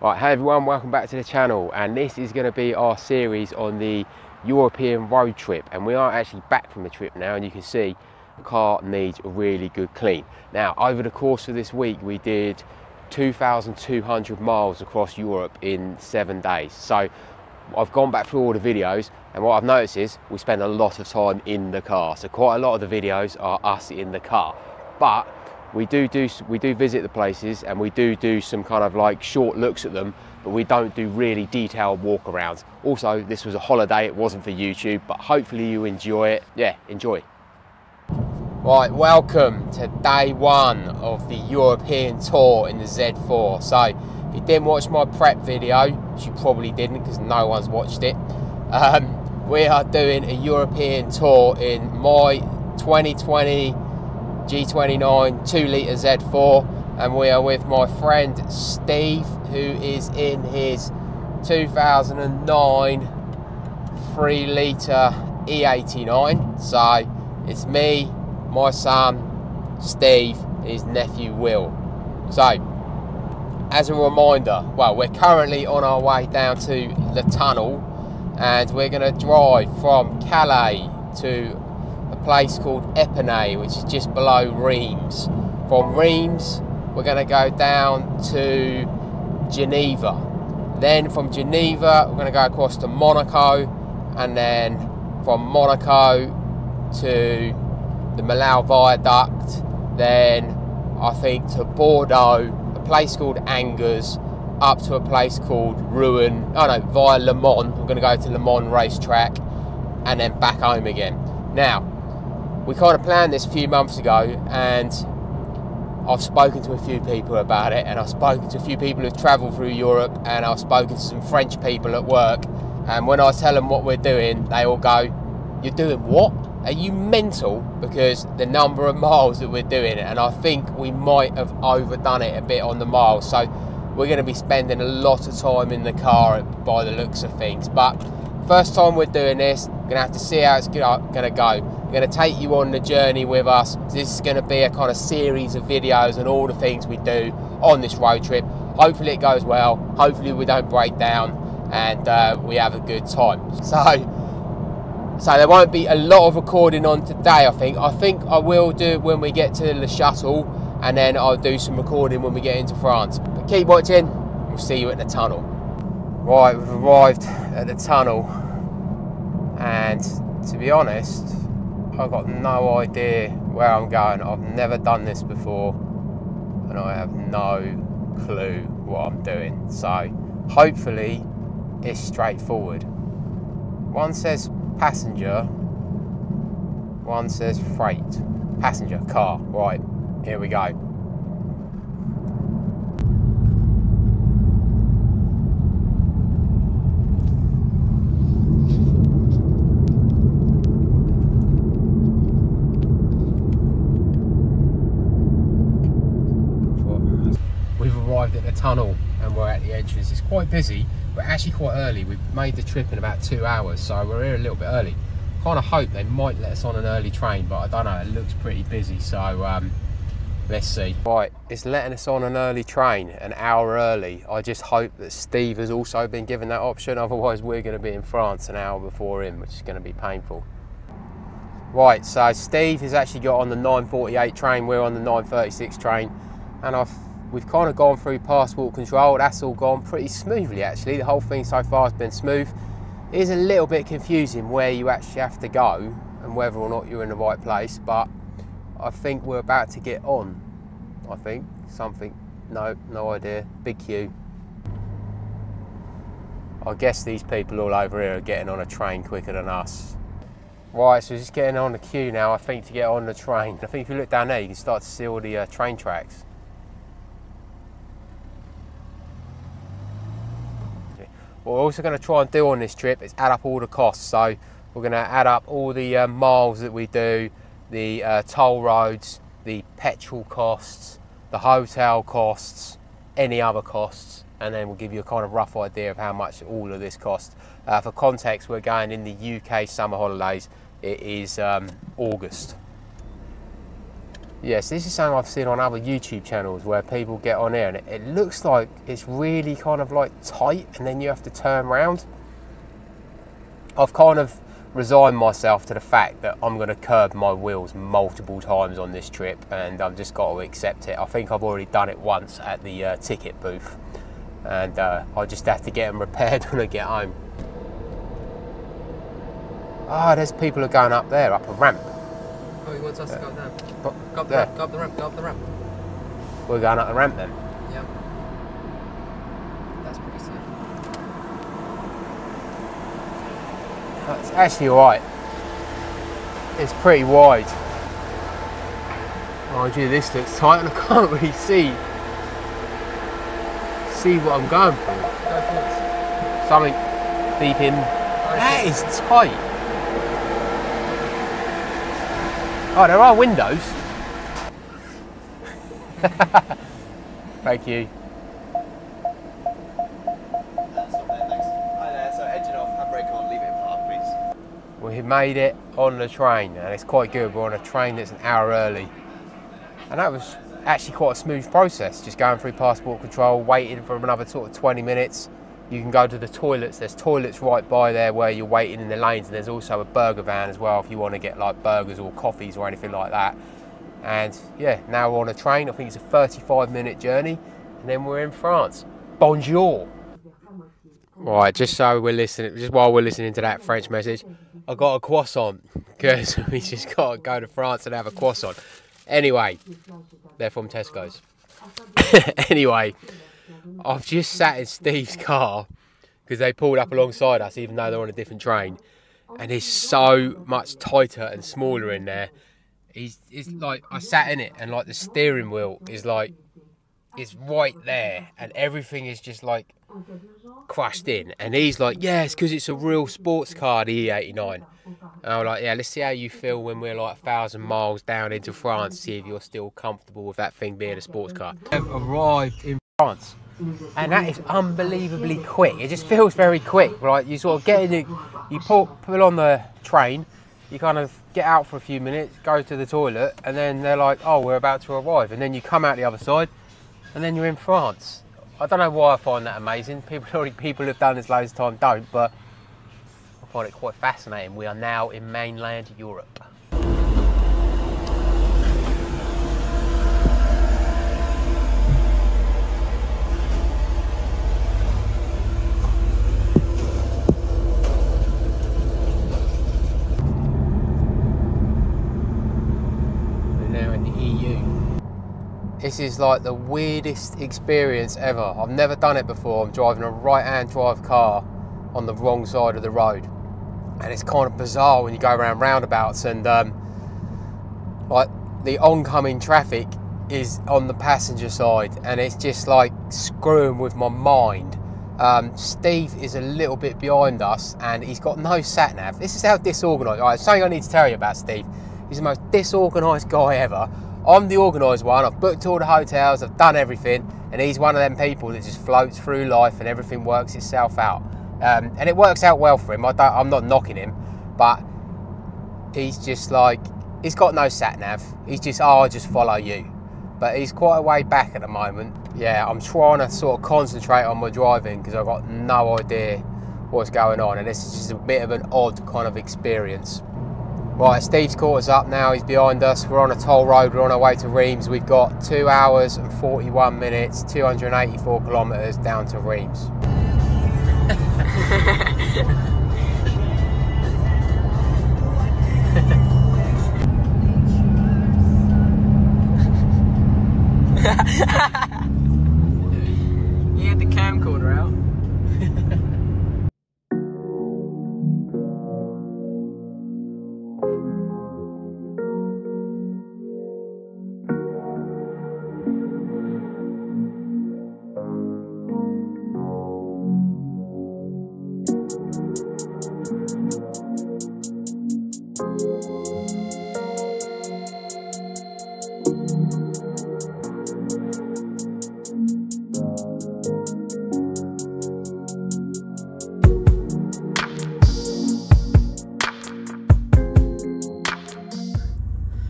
Right, hey everyone, welcome back to the channel, and this is going to be our series on the European road trip. And we are actually back from the trip now, and you can see the car needs a really good clean. Now, over the course of this week, we did 2,200 miles across Europe in 7 days. So I've gone back through all the videos, and what I've noticed is we spend a lot of time in the car. So quite a lot of the videos are us in the car, but we do visit the places, and we do some kind of like short looks at them, but we don't do really detailed walkarounds. Also, this was a holiday, it wasn't for YouTube, but hopefully you enjoy it. Yeah, enjoy. Right, welcome to day one of the European tour in the Z4. So if you didn't watch my prep video, which you probably didn't because no one's watched it, we are doing a European tour in my 2020 G29 2-litre Z4, and we are with my friend Steve, who is in his 2009 3-litre E89. So it's me, my son Steve, and his nephew Will. So as a reminder, well, we're currently on our way down to the tunnel, and we're going to drive from Calais to a place called Epinay, which is just below Reims. From Reims we're going to go down to Geneva, then from Geneva we're going to go across to Monaco, and then from Monaco to the Millau Viaduct, then I think to Bordeaux, a place called Angers, up to a place called Rouen, via Le Mans. We're going to go to Le Mans racetrack, and then back home again. Now, we kind of planned this a few months ago, and I've spoken to a few people about it, and I've spoken to a few people who've travelled through Europe, and I've spoken to some French people at work, and when I tell them what we're doing, they all go, "You're doing what? Are you mental?" Because the number of miles that we're doing, and I think we might have overdone it a bit on the miles. So we're going to be spending a lot of time in the car by the looks of things. But first time we're doing this, we're going to have to see how it's going to go. We're going to take you on the journey with us. This is going to be a kind of series of videos and all the things we do on this road trip. Hopefully it goes well. Hopefully we don't break down, and we have a good time. So there won't be a lot of recording on today, I think. I think I will do it when we get to the shuttle, and then I'll do some recording when we get into France. But keep watching. We'll see you at the tunnel. Right, we've arrived at the tunnel, and to be honest, I've got no idea where I'm going. I've never done this before, and I have no clue what I'm doing. So hopefully it's straightforward. One says passenger, one says freight. Passenger, car. Right, here we go. We've arrived at the tunnel, and we're at the entrance. It's quite busy, but actually quite early. We've made the trip in about 2 hours, so we're here a little bit early. Kind of hope they might let us on an early train, but I don't know, it looks pretty busy, so let's see. Right, it's letting us on an early train, an hour early. I just hope that Steve has also been given that option, otherwise we're going to be in France an hour before him, which is going to be painful. Right, so Steve has actually got on the 9:48 train, we're on the 9:36 train, and we've kind of gone through passport control. That's all gone pretty smoothly, actually. The whole thing so far has been smooth. It is a little bit confusing where you actually have to go and whether or not you're in the right place, but I think we're about to get on. I think something, no idea. Big queue. I guess these people all over here are getting on a train quicker than us. Right, so just getting on the queue now, I think, to get on the train. I think if you look down there, you can start to see all the train tracks. What we're also going to try and do on this trip is add up all the costs. So we're going to add up all the miles that we do, the toll roads, the petrol costs, the hotel costs, any other costs, and then we'll give you a kind of rough idea of how much all of this costs. For context, we're going in the UK summer holidays. It is August. Yes, this is something I've seen on other YouTube channels where people get on here and it looks like it's really kind of like tight and then you have to turn around. I've kind of resigned myself to the fact that I'm going to curb my wheels multiple times on this trip, and I've just got to accept it. I think I've already done it once at the ticket booth, and I'll just have to get them repaired when I get home. Ah, there's people who are going up there, up a ramp. Oh, he wants us to go down. Go up the ramp, go up the ramp. We're going up the ramp then? Yep. That's pretty safe. It's actually alright. It's pretty wide. Oh gee, this looks tight and I can't really see what I'm going for. Go forwards. Something deep in. That is tight. Oh, there are windows. Thank you. We made it on the train, and it's quite good. We're on a train that's an hour early, and that was actually quite a smooth process, just going through passport control, waiting for another sort of 20 minutes. You can go to the toilets. There's toilets right by there where you're waiting in the lanes, and there's also a burger van as well if you want to get like burgers or coffees or anything like that. And yeah, now we're on a train. I think it's a 35-minute journey, and then we're in France. Bonjour. Right, just while we're listening to that French message, I got a croissant because we just got to go to France and have a croissant. Anyway, they're from Tesco's. Anyway, I've just sat in Steve's car because they pulled up alongside us even though they're on a different train, and it's so much tighter and smaller in there. It's like I sat in it and like the steering wheel is like, it's right there and everything is just like crushed in, and he's like, yeah, it's because it's a real sports car, the E89. And I'm like, yeah, let's see how you feel when we're like 1,000 miles down into France, see if you're still comfortable with that thing being a sports car. I've arrived in France, and that is unbelievably quick. It just feels very quick. Like you sort of get in, you pull on the train, you kind of get out for a few minutes, go to the toilet, and then they're like, oh, we're about to arrive, and then you come out the other side, and then you're in France. I don't know why I find that amazing. People have done this loads of time don't, but I find it quite fascinating. We are now in mainland Europe. This is like the weirdest experience ever. I've never done it before. I'm driving a right-hand drive car on the wrong side of the road. And it's kind of bizarre when you go around roundabouts and like the oncoming traffic is on the passenger side, and it's just like screwing with my mind. Steve is a little bit behind us and he's got no sat-nav. This is how disorganised. All right, something I need to tell you about Steve. He's the most disorganised guy ever. I'm the organised one. I've booked all the hotels, I've done everything, and he's one of them people that just floats through life and everything works itself out. And it works out well for him. I'm not knocking him, but he's just like, he's got no sat nav. He's just, oh, I'll just follow you. But he's quite a way back at the moment. Yeah, I'm trying to sort of concentrate on my driving because I've got no idea what's going on, and this is just a bit of an odd kind of experience. Right, Steve's caught us up now, he's behind us. We're on a toll road, we're on our way to Reims. We've got 2 hours and 41 minutes, 284 kilometres down to Reims. You had the camcorder out.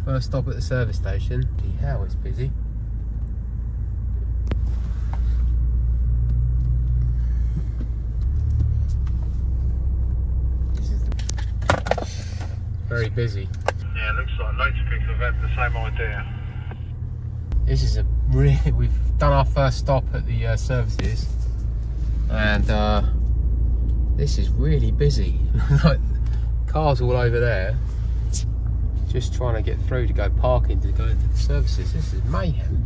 First stop at the service station. hell, it's busy. This is very busy. Yeah, it looks like loads of people have had the same idea. This is a really, we've done our first stop at the services, and this is really busy. Like, cars all over there, just trying to get through to go parking to go into the services. This is mayhem.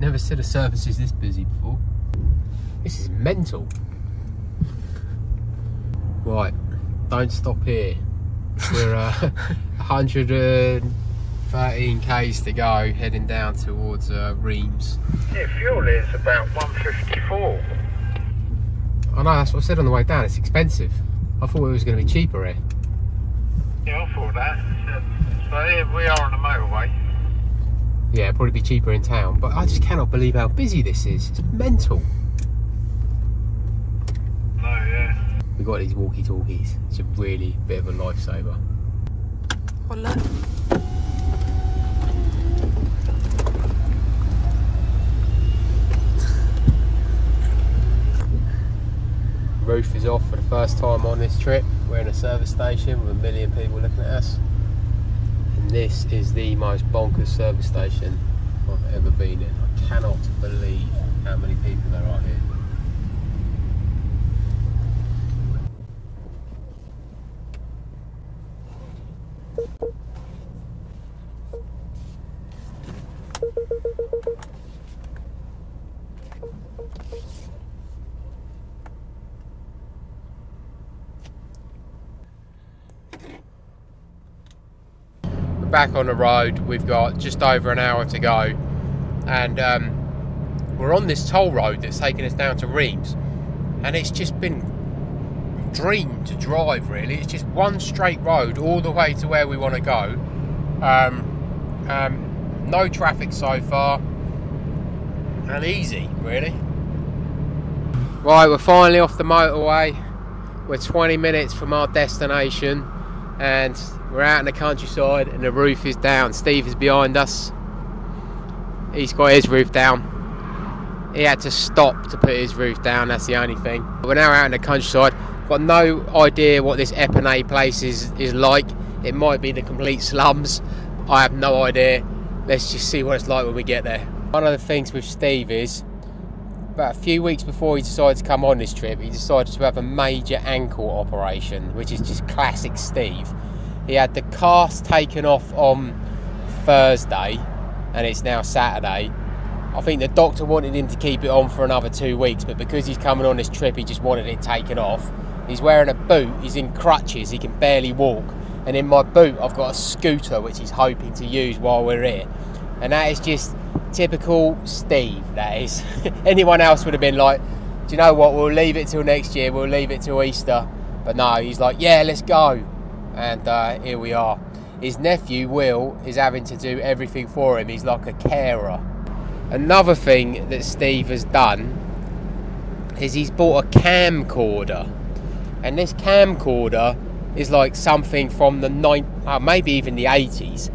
Never seen a services this busy before. This is mental. Right, don't stop here. We're 113 k's to go, heading down towards Reims. Yeah, fuel is about 154. I know, that's what I said on the way down. It's expensive. I thought it was going to be cheaper here. Yeah, I thought that. So here we are on the motorway. Yeah, it'd probably be cheaper in town, but I just cannot believe how busy this is. It's mental. No, yeah. We've got these walkie-talkies. It's a really bit of a lifesaver. Hola. Roof is off for the first time on this trip. We're in a service station with a million people looking at us. And this is the most bonkers service station I've ever been in. I cannot believe how many people there are here. Back on the road, we've got just over an hour to go, and we're on this toll road that's taking us down to Reims, and it's just been a dream to drive, really. It's just one straight road all the way to where we want to go. No traffic so far, and easy, really. Right, we're finally off the motorway. We're 20 minutes from our destination, and we're out in the countryside and the roof is down. Steve is behind us. He's got his roof down. He had to stop to put his roof down, that's the only thing. We're now out in the countryside. Got no idea what this Epinay place is like. It might be the complete slums. I have no idea. Let's just see what it's like when we get there. One of the things with Steve is, about a few weeks before he decided to come on this trip, he decided to have a major ankle operation, which is just classic Steve. He had the cast taken off on Thursday, and it's now Saturday. I think the doctor wanted him to keep it on for another 2 weeks, but because he's coming on this trip, he just wanted it taken off. He's wearing a boot, he's in crutches, he can barely walk. And in my boot, I've got a scooter, which he's hoping to use while we're here. And that is just typical Steve, that is. Anyone else would have been like, do you know what, we'll leave it till next year, we'll leave it till Easter. But no, he's like, yeah, let's go. And here we are. His nephew, Will, is having to do everything for him. He's like a carer. Another thing that Steve has done is he's bought a camcorder. And this camcorder is like something from the maybe even the 80s.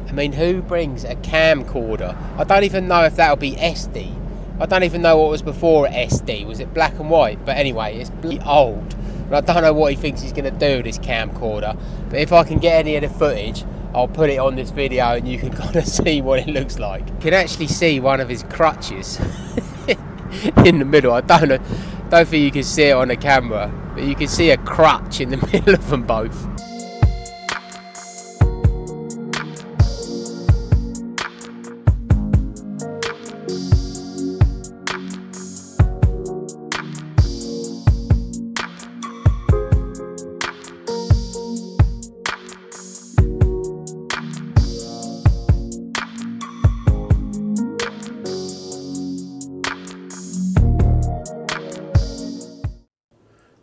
I mean, who brings a camcorder? I don't even know if that'll be SD. I don't even know what was before SD. Was it black and white? But anyway, it's old. And I don't know what he thinks he's going to do with this camcorder. But if I can get any of the footage, I'll put it on this video and you can kind of see what it looks like. You can actually see one of his crutches in the middle. I don't think you can see it on the camera, but you can see a crutch in the middle of them both.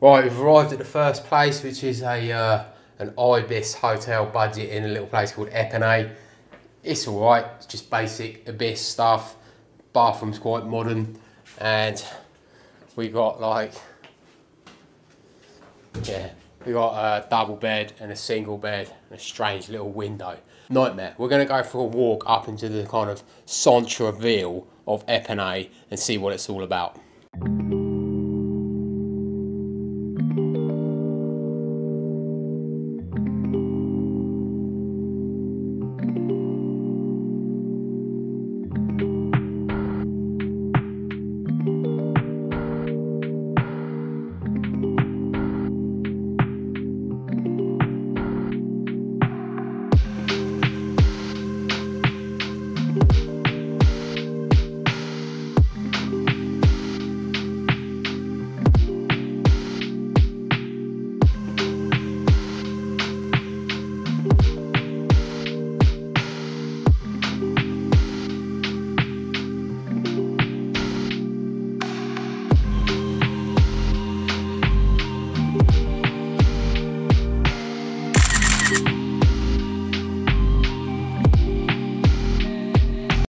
Right, we've arrived at the first place, which is an Ibis hotel budget in a little place called Epinay. It's alright, it's just basic Ibis stuff. Bathroom's quite modern, and we got like, yeah, we got a double bed and a single bed and a strange little window. nightmare. We're going to go for a walk up into the kind of centre-ville of Epinay and see what it's all about.